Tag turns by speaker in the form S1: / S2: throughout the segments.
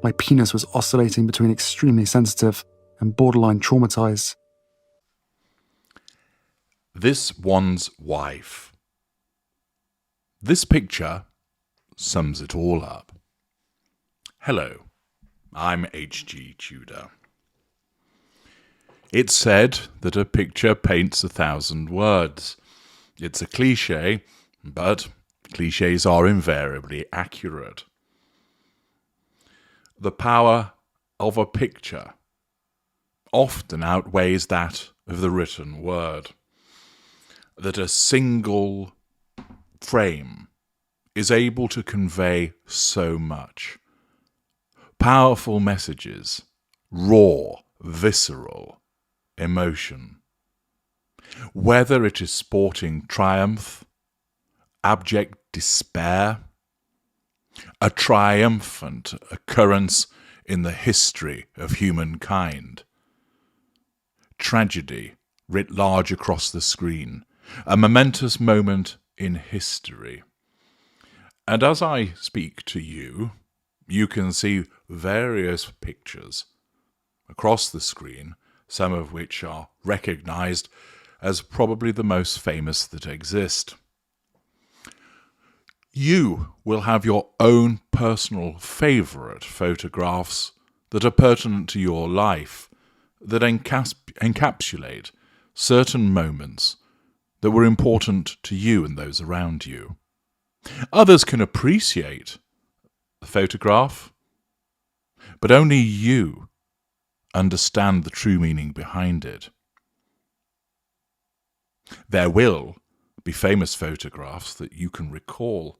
S1: My penis was oscillating between extremely sensitive and borderline traumatized.
S2: This one's wife. This picture sums it all up. Hello, I'm H.G. Tudor. It's said that a picture paints 1,000 words. It's a cliché, but clichés are invariably accurate. The power of a picture often outweighs that of the written word. That a single frame is able to convey so much. Powerful messages, raw, visceral emotion. Whether it is sporting triumph, abject despair, a triumphant occurrence in the history of humankind, tragedy writ large across the screen, a momentous moment in history. And as I speak to you, you can see various pictures across the screen, some of which are recognized as probably the most famous that exist. You will have your own personal favorite photographs that are pertinent to your life, that encapsulate certain moments that were important to you and those around you. Others can appreciate the photograph, but only you understand the true meaning behind it. There will be famous photographs that you can recall.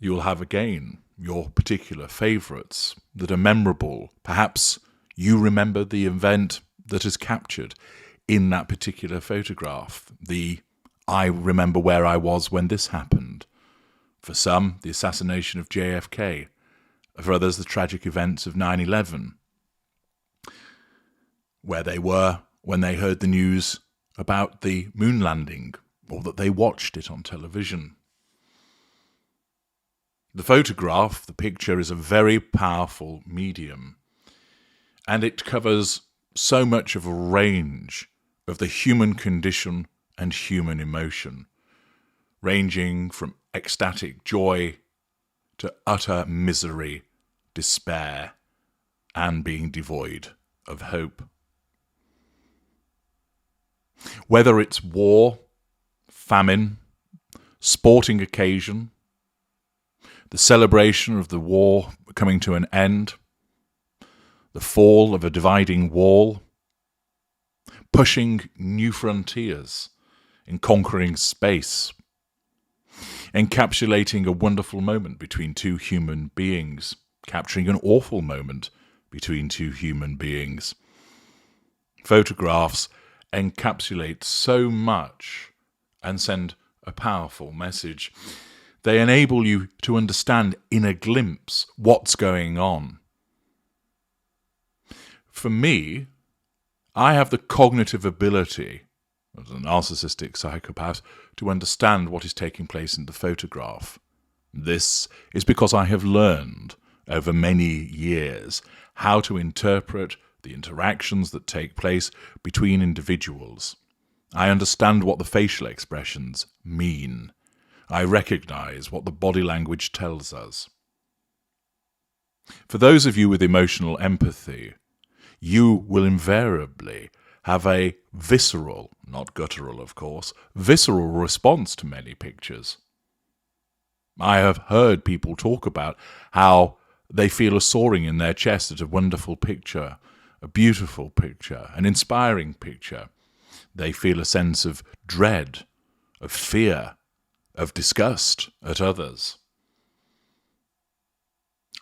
S2: You'll have again your particular favourites that are memorable. Perhaps you remember the event that is captured in that particular photograph. I remember where I was when this happened. For some, the assassination of JFK. For others, the tragic events of 9/11. Where they were when they heard the news about the moon landing, or that they watched it on television. The photograph, the picture, is a very powerful medium, and it covers so much of a range of the human condition and human emotion, ranging from ecstatic joy to utter misery, despair, and being devoid of hope. Whether it's war, famine, sporting occasion, the celebration of the war coming to an end, the fall of a dividing wall, pushing new frontiers in conquering space, encapsulating a wonderful moment between two human beings, capturing an awful moment between two human beings. Photographs encapsulate so much and send a powerful message. They enable you to understand in a glimpse what's going on. For me, I have the cognitive ability, as a narcissistic psychopath, to understand what is taking place in the photograph. This is because I have learned over many years how to interpret the interactions that take place between individuals. I understand what the facial expressions mean. I recognize what the body language tells us. For those of you with emotional empathy, you will invariably have a visceral, not guttural of course, visceral response to many pictures. I have heard people talk about how they feel a soaring in their chest at a wonderful picture, a beautiful picture, an inspiring picture. They feel a sense of dread, of fear, of disgust at others.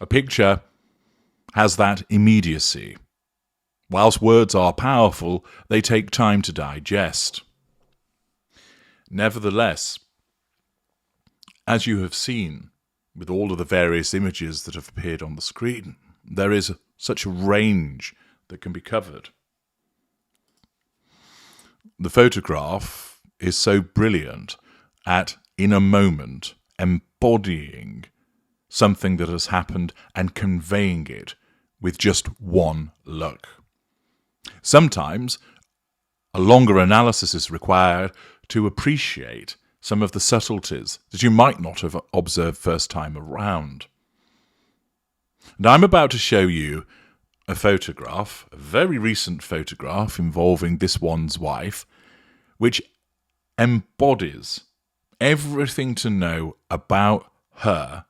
S2: A picture has that immediacy. Whilst words are powerful, they take time to digest. Nevertheless, as you have seen with all of the various images that have appeared on the screen, there is such a range that can be covered. The photograph is so brilliant at, in a moment, embodying something that has happened and conveying it with just one look. Sometimes a longer analysis is required to appreciate some of the subtleties that you might not have observed first time around. And I'm about to show you a photograph, a very recent photograph involving this one's wife, which embodies everything to know about her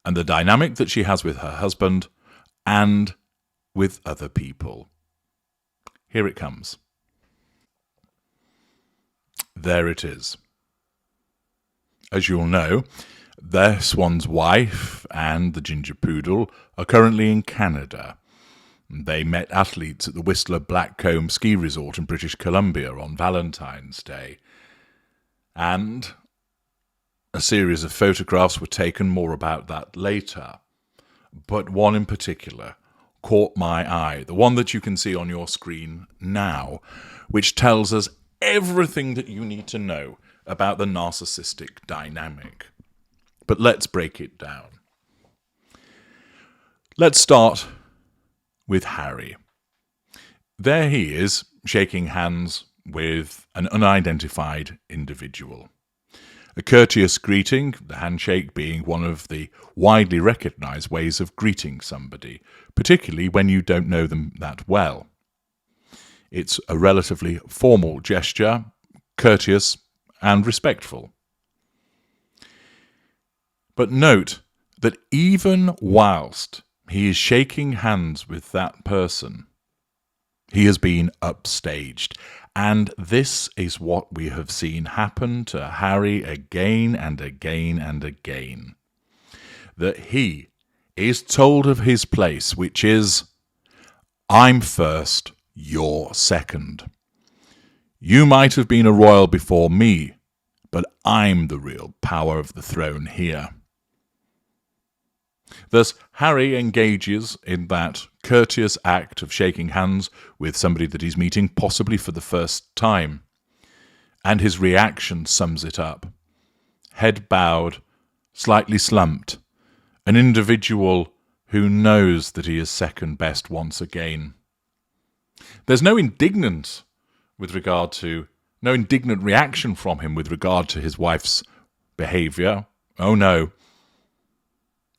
S2: and the dynamic that she has with her husband and with other people. Here it comes. There it is. As you'll know, this one's wife and the ginger poodle are currently in Canada. They met athletes at the Whistler Blackcomb ski resort in British Columbia on Valentine's Day. And a series of photographs were taken, more about that later. But one in particular caught my eye, the one that you can see on your screen now, which tells us everything that you need to know about the narcissistic dynamic. But let's break it down. Let's start with Harry. There he is, shaking hands with an unidentified individual. A courteous greeting, the handshake being one of the widely recognised ways of greeting somebody, particularly when you don't know them that well. It's a relatively formal gesture, courteous and respectful. But note that even whilst he is shaking hands with that person, he has been upstaged. And this is what we have seen happen to Harry again and again and again. That he is told of his place, which is, I'm first, you're second. You might have been a royal before me, but I'm the real power of the throne here. Thus, Harry engages in that courteous act of shaking hands with somebody that he's meeting, possibly for the first time. And his reaction sums it up. Head bowed, slightly slumped, an individual who knows that he is second best once again. There's no indignant reaction from him with regard to his wife's behaviour. Oh no.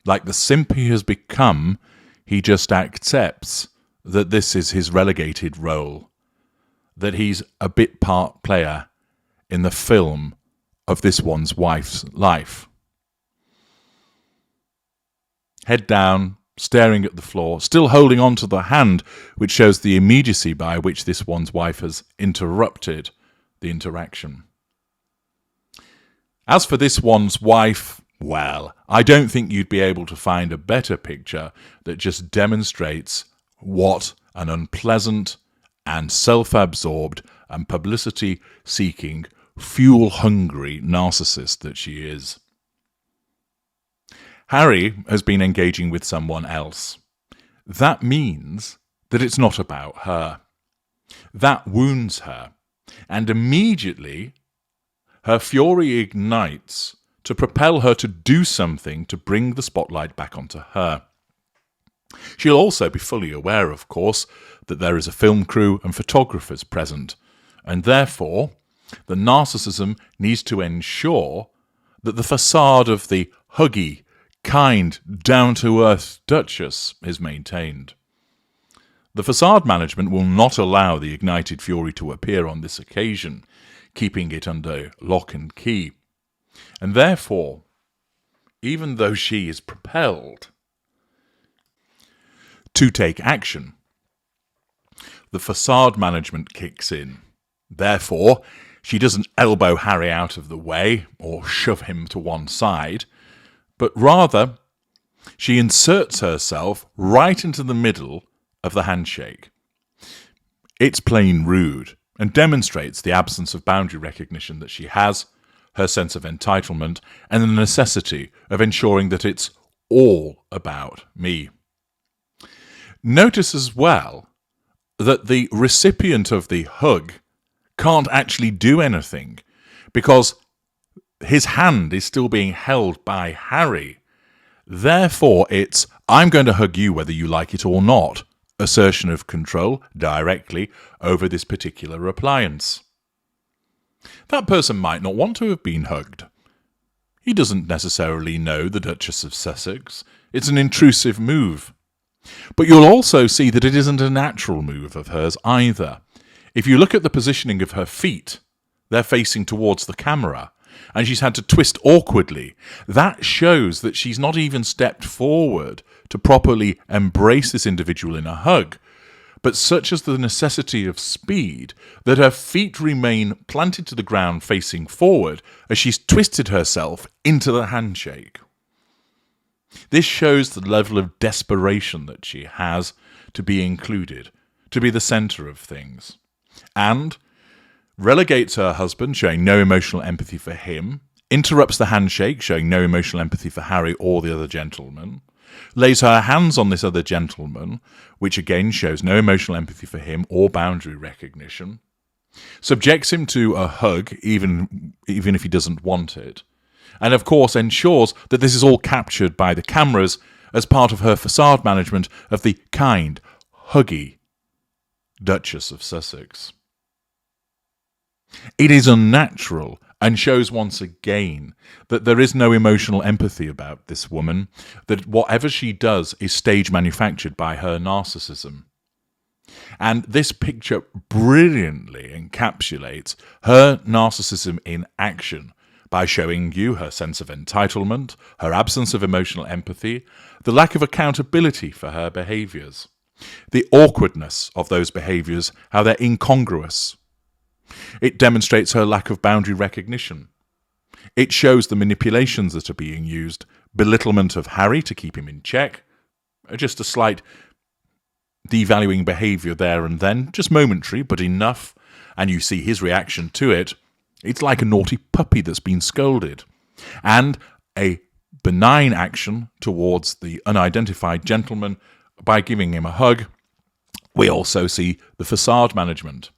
S2: Like the simp he has become, he just accepts that this is his relegated role, that he's a bit part player in the film of this one's wife's life. Head down, staring at the floor, still holding on to the hand, which shows the immediacy by which this one's wife has interrupted the interaction. As for this one's wife, well, I don't think you'd be able to find a better picture that just demonstrates what an unpleasant and self-absorbed and publicity-seeking, fuel-hungry narcissist that she is. Harry has been engaging with someone else. That means that it's not about her. That wounds her, and immediately her fury ignites to propel her to do something to bring the spotlight back onto her. She'll also be fully aware, of course, that there is a film crew and photographers present, and therefore the narcissism needs to ensure that the facade of the huggy, kind, down-to-earth Duchess is maintained. The facade management will not allow the ignited fury to appear on this occasion, keeping it under lock and key. And therefore, even though she is propelled to take action, the facade management kicks in. Therefore, she doesn't elbow Harry out of the way or shove him to one side, but rather she inserts herself right into the middle of the handshake. It's plain rude and demonstrates the absence of boundary recognition that she has, her sense of entitlement, and the necessity of ensuring that it's all about me. Notice as well that the recipient of the hug can't actually do anything because his hand is still being held by Harry. Therefore, it's, I'm going to hug you whether you like it or not. Assertion of control directly over this particular appliance. That person might not want to have been hugged. He doesn't necessarily know the Duchess of Sussex. It's an intrusive move. But you'll also see that it isn't a natural move of hers either. If you look at the positioning of her feet, they're facing towards the camera, and she's had to twist awkwardly. That shows that she's not even stepped forward to properly embrace this individual in a hug, but such is the necessity of speed that her feet remain planted to the ground facing forward as she's twisted herself into the handshake. This shows the level of desperation that she has to be included, to be the centre of things, and relegates her husband, showing no emotional empathy for him, interrupts the handshake, showing no emotional empathy for Harry or the other gentleman, lays her hands on this other gentleman, which again shows no emotional empathy for him or boundary recognition, subjects him to a hug even if he doesn't want it, and of course ensures that this is all captured by the cameras as part of her facade management of the kind, huggy Duchess of Sussex. It is unnatural and shows once again that there is no emotional empathy about this woman, that whatever she does is stage manufactured by her narcissism. And this picture brilliantly encapsulates her narcissism in action by showing you her sense of entitlement, her absence of emotional empathy, the lack of accountability for her behaviours, the awkwardness of those behaviours, how they're incongruous. It demonstrates her lack of boundary recognition. It shows the manipulations that are being used, belittlement of Harry to keep him in check, just a slight devaluing behaviour there and then, just momentary, but enough, and you see his reaction to it. It's like a naughty puppy that's been scolded. And a benign action towards the unidentified gentleman by giving him a hug. We also see the facade management.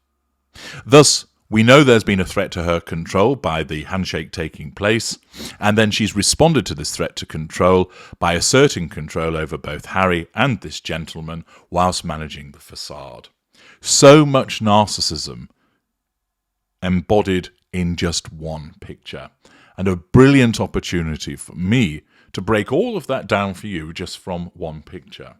S2: Thus, we know there's been a threat to her control by the handshake taking place, and then she's responded to this threat to control by asserting control over both Harry and this gentleman whilst managing the facade. So much narcissism embodied in just one picture, and a brilliant opportunity for me to break all of that down for you just from one picture.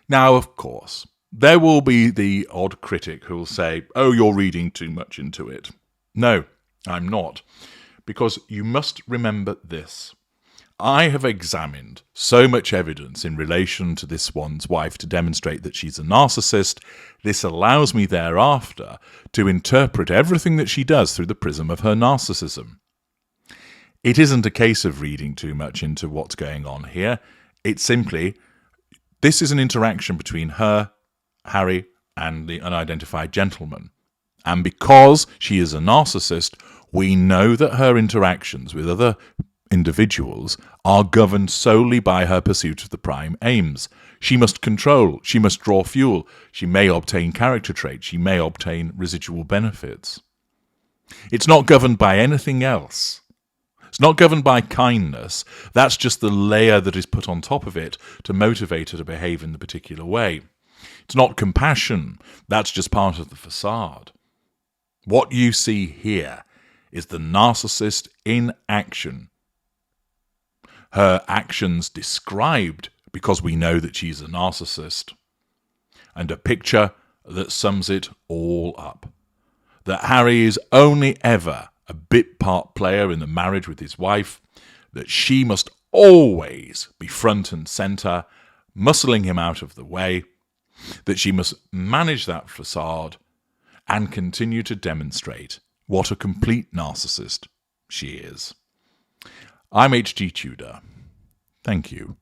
S2: Now, of course, there will be the odd critic who will say, oh, you're reading too much into it. No, I'm not, because you must remember this. I have examined so much evidence in relation to this one's wife to demonstrate that she's a narcissist. This allows me thereafter to interpret everything that she does through the prism of her narcissism. It isn't a case of reading too much into what's going on here. It's simply, this is an interaction between her, Harry, and the unidentified gentleman. And because she is a narcissist, we know that her interactions with other individuals are governed solely by her pursuit of the prime aims. She must control, she must draw fuel, she may obtain character traits, she may obtain residual benefits. It's not governed by anything else. It's not governed by kindness. That's just the layer that is put on top of it to motivate her to behave in the particular way. It's not compassion. That's just part of the facade. What you see here is the narcissist in action. Her actions described because we know that she's a narcissist. And a picture that sums it all up. That Harry is only ever a bit part player in the marriage with his wife, that she must always be front and centre, muscling him out of the way, that she must manage that facade and continue to demonstrate what a complete narcissist she is. I'm H.G. Tudor. Thank you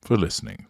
S2: for listening.